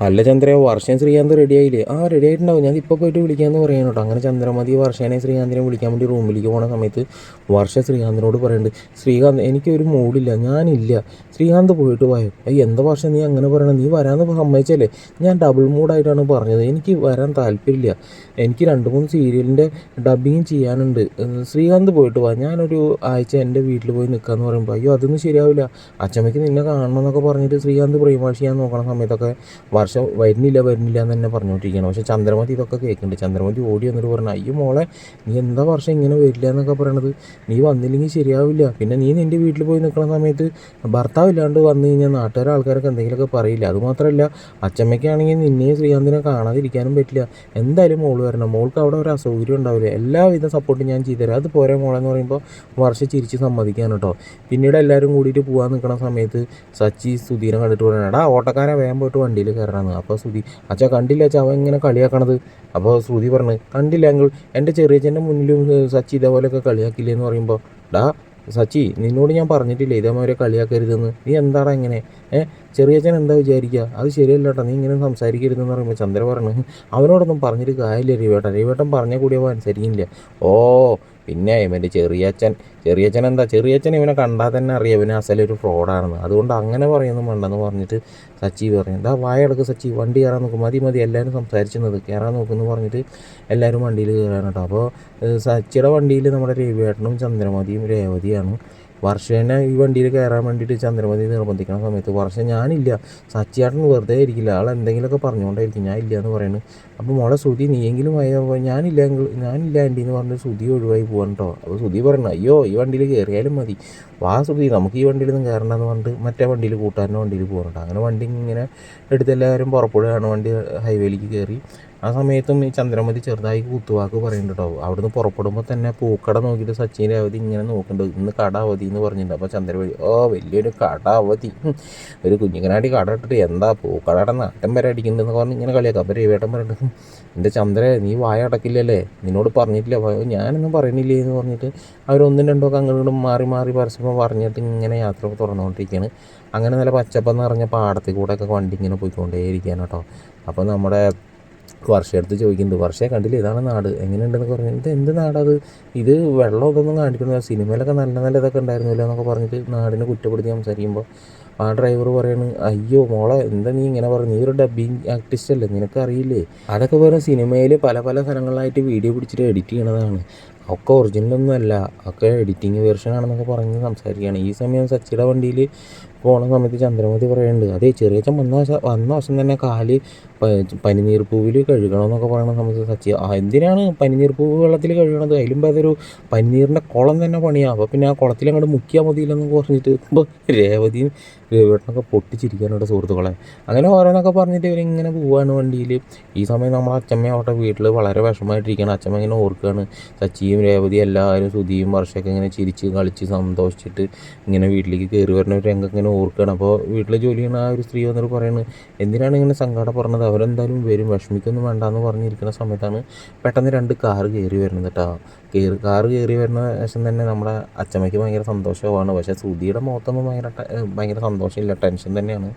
അല്ല ചന്ദ്ര, വർഷം ശ്രീകാന്ത് റെഡി ആയില്ലേ? ആ റെഡി ആയിട്ടുണ്ടാവും, ഞാൻ ഇപ്പോൾ പോയിട്ട് വിളിക്കാമെന്ന് പറയാൻ കേട്ടോ. അങ്ങനെ ചന്ദ്രമതി വർഷേനെ ശ്രീകാന്തിനെ വിളിക്കാൻ വേണ്ടി റൂമിലേക്ക് പോകുന്ന സമയത്ത് വർഷ ശ്രീകാന്തിനോട് പറയുന്നുണ്ട്, ശ്രീകാന്ത് എനിക്കൊരു മൂഡില്ല, ഞാനില്ല, ശ്രീകാന്ത് പോയിട്ട് പോയോ. എന്താ വർഷം നീ അങ്ങനെ പറയണം, നീ വരാമെന്ന് സമ്മതിച്ചല്ലേ? ഞാൻ ഡബിൾ മൂഡായിട്ടാണ് പറഞ്ഞത്, എനിക്ക് വരാൻ താല്പര്യമില്ല, എനിക്ക് 2-3 സീരിയലിൻ്റെ ഡബിങ് ചെയ്യാനുണ്ട്, ശ്രീകാന്ത് പോയിട്ട് വാ, ഞാനൊരു ആഴ്ച എൻ്റെ വീട്ടിൽ പോയി നിൽക്കാമെന്ന് പറയുമ്പോൾ, അയ്യോ അതൊന്നും ശരിയാവില്ല, അച്ചമ്മയ്ക്ക് നിന്നെ കാണണം എന്നൊക്കെ പറഞ്ഞിട്ട് ശ്രീകാന്ത് ബ്രെയിൻ വാഷ് ചെയ്യാൻ നോക്കണ സമയത്തൊക്കെ വർഷം വരുന്നില്ല എന്ന് തന്നെ പറഞ്ഞുകൊണ്ടിരിക്കുകയാണ്. പക്ഷേ ചന്ദ്രമതി ഇതൊക്കെ കേൾക്കുന്നുണ്ട്. ചന്ദ്രമതി ഓടി വന്നിട്ട് പറഞ്ഞു, അയ്യോ മോളെ, നീ എന്താ വർഷം ഇങ്ങനെ വരില്ല എന്നൊക്കെ പറയണത്, നീ വന്നില്ലെങ്കിൽ ശരിയാവില്ല, പിന്നെ നീ നിൻ്റെ വീട്ടിൽ പോയി നിൽക്കുന്ന സമയത്ത് ഭർത്താവില്ലാണ്ട് വന്നു കഴിഞ്ഞാൽ നാട്ടുകാരെ ആൾക്കാരൊക്കെ എന്തെങ്കിലുമൊക്കെ പറയില്ല. അതുമാത്രമല്ല അച്ചമ്മയ്ക്കാണെങ്കിൽ നിന്നെയും ശ്രീകാന്തിനെ കാണാതിരിക്കാനും പറ്റില്ല, എന്തായാലും മോള് വരണം, മോൾക്ക് അവിടെ ഒരു അസൗകര്യം ഉണ്ടാവില്ല, എല്ലാവിധ സപ്പോർട്ടും ഞാൻ ചെയ്തുതരാം, അത് പോരെ മോളെന്ന് പറയുമ്പോൾ വർഷ ചിരിച്ച് സമ്മതിക്കാണ് കേട്ടോ. പിന്നീട് എല്ലാവരും കൂടിയിട്ട് പോകാൻ നിൽക്കുന്ന സമയത്ത് സച്ചി സുധീരൻ കണ്ടിട്ട് പറയണം, എടാ ഓട്ടക്കാരെ വേഗം പോയിട്ട് വണ്ടിയിൽ കയറണമെന്ന്. അപ്പോൾ ശ്രുതി, അച്ഛാ കണ്ടില്ല അച്ഛാ അവൻ ഇങ്ങനെ കളിയാക്കണത്. അപ്പോൾ ശ്രുതി പറഞ്ഞു, കണ്ടില്ല അങ്കിൾ, എൻ്റെ ചെറിയച്ഛൻ്റെ മുന്നിലും സച്ചി ഇതേപോലെയൊക്കെ കളിയാക്കില്ലേ എന്ന് പറയുമ്പോൾ, ഡാ സച്ചി, നിന്നോട് ഞാൻ പറഞ്ഞിട്ടില്ലേ ഇതേമാതിരി കളിയാക്കരുതെന്ന്, നീ എന്താടാ ഇങ്ങനെ ചെറിയച്ഛൻ എന്താ വിചാരിക്കുക, അത് ശരിയല്ല കേട്ടോ, നീ ഇങ്ങനെ സംസാരിക്കരുതെന്ന് പറയുമ്പോൾ ചന്ദ്ര പറഞ്ഞു, അവനോടൊന്നും പറഞ്ഞിട്ട് കാര്യമില്ല രവിവേട്ടൻ പറഞ്ഞ കൂടി അവൻ അനുസരിക്കുന്നില്ല. ഓ പിന്നെ ഇവൻ്റെ ചെറിയച്ഛൻ എന്താ, ചെറിയച്ഛൻ ഇവനെ കണ്ടാൽ തന്നെ അറിയാം ഇവനെ അസലൊരു ഫ്രോഡാണെന്ന്, അതുകൊണ്ട് അങ്ങനെ പറയുന്നു വേണ്ടെന്ന് പറഞ്ഞിട്ട് സച്ചി പറഞ്ഞു, എന്താ വായടക്ക് സച്ചി, വണ്ടി കയറാൻ നോക്കും, മതി എല്ലാവരും സംസാരിച്ചത് കയറാൻ നോക്കുമെന്ന് പറഞ്ഞിട്ട് എല്ലാവരും വണ്ടിയിൽ കയറാൻ കേട്ടോ. അപ്പോൾ സച്ചിയുടെ വണ്ടിയിൽ നമ്മുടെ രവിവേട്ടനും ചന്ദ്രമതിയും രേവതിയാണ്. വർഷേനെ ഈ വണ്ടിയിൽ കയറാൻ വേണ്ടിയിട്ട് ചന്ദ്രമതി നിർബന്ധിക്കുന്ന സമയത്ത് വർഷം, ഞാനില്ല, സച്ചിയേട്ടൻ വെറുതെ ഇരിക്കില്ല, ആൾ എന്തെങ്കിലുമൊക്കെ പറഞ്ഞുകൊണ്ടായിരിക്കും, ഞാൻ ഇല്ല എന്ന് പറയുന്നത്. അപ്പോൾ മോളെ ശ്രുതി, നീയെങ്കിലും ഞാനില്ല ആൻറ്റി എന്ന് പറഞ്ഞ് ശ്രുതി ഒഴിവായി പോകാൻ കേട്ടോ. അപ്പോൾ ശ്രുതി പറഞ്ഞു, അയ്യോ ഈ വണ്ടിയിൽ കയറിയാലും മതി, വാ ശ്രുതി, നമുക്ക് ഈ വണ്ടിയിലൊന്നും കയറണ്ടെന്ന് പറഞ്ഞിട്ട് മറ്റേ വണ്ടിയിൽ കൂട്ടാൻ്റെ വണ്ടിയിൽ പോകണം. അങ്ങനെ വണ്ടി ഇങ്ങനെ എടുത്തെല്ലാവരും പുറപ്പെടുകയാണ്, വണ്ടി ഹൈവേയിലേക്ക് കയറി. ആ സമയത്തും ഈ ചന്ദ്രമതി ചെറുതായി കുത്തുവാക്ക് പറയുന്നുണ്ട് കേട്ടോ. അവിടുന്ന് പുറപ്പെടുമ്പോൾ തന്നെ പൂക്കട നോക്കിയിട്ട് സച്ചിൻ അവധി ഇങ്ങനെ നോക്കുന്നുണ്ട്, ഇന്ന് കട അവധി എന്ന് പറഞ്ഞിട്ടുണ്ട്. അപ്പോൾ ചന്ദ്രമതി, വലിയൊരു കട അവധി, ഒരു കുഞ്ഞിക്കനാടി കട ഇട്ടിട്ട് എന്താ പൂക്കടയുടെ നാട്ടം വരെ അടിക്കുന്നുണ്ടെന്ന് പറഞ്ഞ് ഇങ്ങനെ കളിയാക്കാം. അപ്പോൾ രവിവേട്ടൻ പറഞ്ഞിട്ട്, എൻ്റെ ചന്ദ്ര നീ വായ അടക്കില്ലല്ലേ, നിന്നോട് പറഞ്ഞിട്ടില്ല, ഞാനൊന്നും പറയണില്ലേ എന്ന് പറഞ്ഞിട്ട് അവരൊന്നും രണ്ടൊക്കെ അങ്ങോട്ടും മാറി പരസ്പരം പറഞ്ഞിട്ട് ഇങ്ങനെ യാത്ര തുറന്നുകൊണ്ടിരിക്കുകയാണ്. അങ്ങനെ നല്ല പച്ചപ്പം നിറഞ്ഞ പാടത്തിൽ കൂടെയൊക്കെ വണ്ടി ഇങ്ങനെ പോയിക്കൊണ്ടേയിരിക്കുകയാണ് കേട്ടോ. അപ്പോൾ നമ്മുടെ വർഷയെടുത്ത് ചോദിക്കുന്നുണ്ട്, വർഷയെ കണ്ടില്ല, ഇതാണ് നാട്, എങ്ങനെയുണ്ടെന്ന് പറഞ്ഞു. എന്ത് നാടത്, ഇത് വെള്ളം ഇതൊന്നും കാണിക്കുന്നു, സിനിമയിലൊക്കെ നല്ല ഇതൊക്കെ ഉണ്ടായിരുന്നില്ല എന്നൊക്കെ പറഞ്ഞിട്ട് നാടിനെ കുറ്റപ്പെടുത്തി സംസാരിക്കുമ്പോൾ ആ ഡ്രൈവർ പറയാണ്, അയ്യോ മോളെ എന്താ നീ ഇങ്ങനെ പറഞ്ഞു, നീ ഒരു ഡബ്ബിങ് ആർട്ടിസ്റ്റ് അല്ലേ, നിനക്കറിയില്ലേ, അതൊക്കെ വേറെ സിനിമയിൽ പല സ്ഥലങ്ങളിലായിട്ട് വീഡിയോ പിടിച്ചിട്ട് എഡിറ്റ് ചെയ്യണതാണ്, ഒക്കെ ഒറിജിനലൊന്നും അല്ല, ഒക്കെ എഡിറ്റിംഗ് വേർഷൻ ആണെന്നൊക്കെ പറഞ്ഞ് സംസാരിക്കുകയാണ്. ഈ സമയം സച്ചിയുടെ വണ്ടിയിൽ പോണ സമയത്ത് ചന്ദ്രമതി പറയുന്നുണ്ട്, അതേ ചെറിയച്ഛൻ വന്ന വശം തന്നെ കാല് പനിനീർ പൂവിൽ കഴുകണമെന്നൊക്കെ പറയുന്ന സമയത്ത് സച്ചി, എന്തിനാണ് പനിനീർ പൂവ് വെള്ളത്തിൽ കഴുകണത്, അതിലും അതൊരു പനിനീറിൻ്റെ കുളം തന്നെ പണിയാണ്, അപ്പോൾ പിന്നെ ആ കുളത്തിൽ അങ്ങോട്ട് മുക്കിയാൽ മതിയില്ലെന്നൊക്കെ പറഞ്ഞിട്ട് ഇപ്പോൾ രേവതിയും രവിവേട്ടനൊക്കെ പൊട്ടിച്ചിരിക്കാനുണ്ട് സുഹൃത്തുക്കളെ. അങ്ങനെ ഓരോന്നൊക്കെ പറഞ്ഞിട്ട് ഇവരിങ്ങനെ പോവുകയാണ് വണ്ടിയിൽ. ഈ സമയം നമ്മൾ അച്ചമ്മയാവട്ടെ വീട്ടിൽ വളരെ വിഷമമായിട്ടിരിക്കുകയാണ്. അച്ചമ്മ ഇങ്ങനെ ഓർക്കുകയാണ്, സച്ചിയും രേവതിയും എല്ലാവരും ശ്രുതിയും വർഷയൊക്കെ ഇങ്ങനെ ചിരിച്ച് കളിച്ച് സന്തോഷിച്ചിട്ട് ഇങ്ങനെ വീട്ടിലേക്ക് കയറി വരുന്ന ഒരു രംഗം ഇങ്ങനെ ഓർക്കുകയാണ്. അപ്പോൾ വീട്ടിൽ ജോലി ചെയ്യുന്ന ആ ഒരു സ്ത്രീ വന്നിട്ട് പറയുന്നത്, എന്തിനാണ് ഇങ്ങനെ സങ്കടം പറഞ്ഞത്, അവരെന്തായാലും വരും, വിഷമിക്കൊന്നും വേണ്ടാന്ന് പറഞ്ഞിരിക്കുന്ന സമയത്താണ് പെട്ടെന്ന് 2 കാറ് കയറി വരുന്നത് കേട്ടോ. കാറ് കയറി വരുന്ന ശേഷം തന്നെ നമ്മുടെ അച്ചമ്മയ്ക്ക് ഭയങ്കര സന്തോഷമാണ്. പക്ഷേ ശ്രുതിയുടെ മുഖത്തൊന്നും ഭയങ്കര സന്തോഷമില്ല, ടെൻഷൻ തന്നെയാണ്.